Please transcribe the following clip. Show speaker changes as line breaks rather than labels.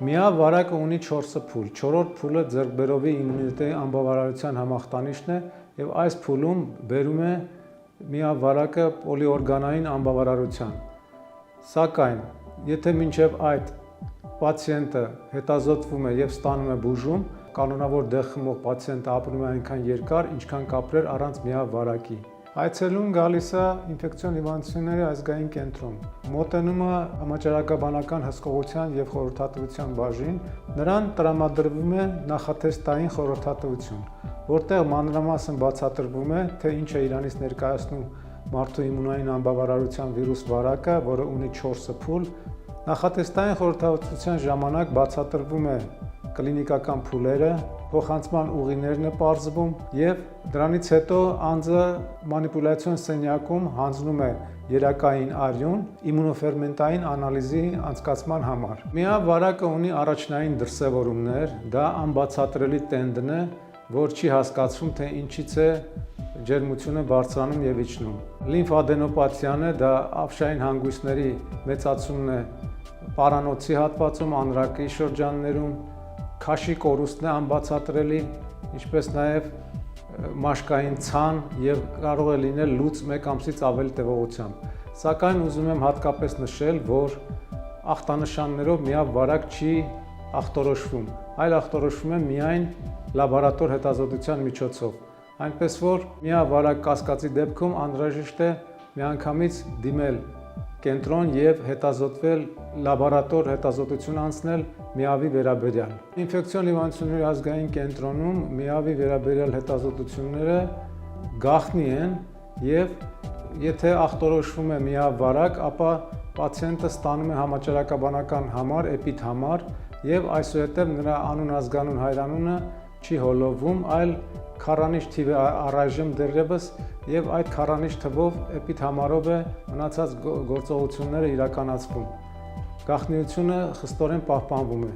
Միավարակը ունի 4 փուլ։ 4-րդ փուլը ձեռքբերովի իմունիտետի անբավարարության համախտանիշն է եւ այս փուլում բերում է միավարակը պոլիօրգանային անբավարարության։ Սակայն, եթե մինչև այդ պացիենտը հետազոտվում է եւ ստանում է բուժում, կանոնավոր դեղ խմող պացիենտը ապրում է այնքան երկար, ինչքան կապրեր առանց միավարակի։ Այցելուն գալիս է ինֆեկցիոն հիվանդությունների ազգային կենտրոն։ Մոտենում է համաճարակաբանական հսկողության եւ խորհրդատվության բաժին, նրան տրամադրվում է նախաթեստային խորհրդատվություն, որտեղ մանրամասն բացատրվում է, թե ինչ է իրանից ներկայացնում մարդու իմունային անբավարարության վիրուս վարակը, որը ունի 4 փուլ։ Նախատեստային խորհրդատվության ժամանակ բացատրվում է կլինիկական փուլերը, փոխանցման ուղիներն է պարզվում եւ դրանից հետո անձը մանիպուլյացիոն սենյակում հանձնում է երակային արյուն իմունոֆերմենտային անալիզի անցկացման համար։ Միավարակը ունի առաջնային դրսևորումներ, դա անբացատրելի տենդն է, որ չի հասկացվում, թե ինչից է ջերմությունը բարձրանում եւ իջնում։ Լիմֆադենոպաթիան է, դա ափշային հանգույցների մեծացումն է պարանոցի հատվածում, անրակի շրջաններում, քաշի կորուստն է անբացատրելի, ինչպես նաև մաշկային ցան եւ կարող է լինել լուծ 1 ամսից ավելի տևողությամբ։ Սակայն ուզում եմ հատկապես նշել, որ ախտանշաններով միավարակ չի ախտորոշվում, այլ ախտորոշվում է միայն լաբորատոր հետազոտության միջոցով։ Այնպես որ միավարակ կասկածի դեպքում անհրաժեշտ է միանգամից դիմել կենտրոն եւ հետազոտվել լաբորատոր հետազոտություն անցնել միավի վերաբերյալ։ Ինֆեկցիոն հիվանդությունների ազգային կենտրոնում միավի վերաբերյալ հետազոտությունները գաղտնի են եւ եթե ախտորոշվում է միավարակ, ապա պացիենտը ստանում է համաճարակաբանական համար, էպիդ համար եւ այսուհետեւ նրա անուն ազգանուն հայրանունը չի հոլովում, այլ քառանիշ թիվ է առայժմ դեռևս եւ այդ քառանիշ թվով էպիդ համարով է մնացած գործողությունները իրականացվում։ Գաղտնիությունը խստորեն պահպանվում է։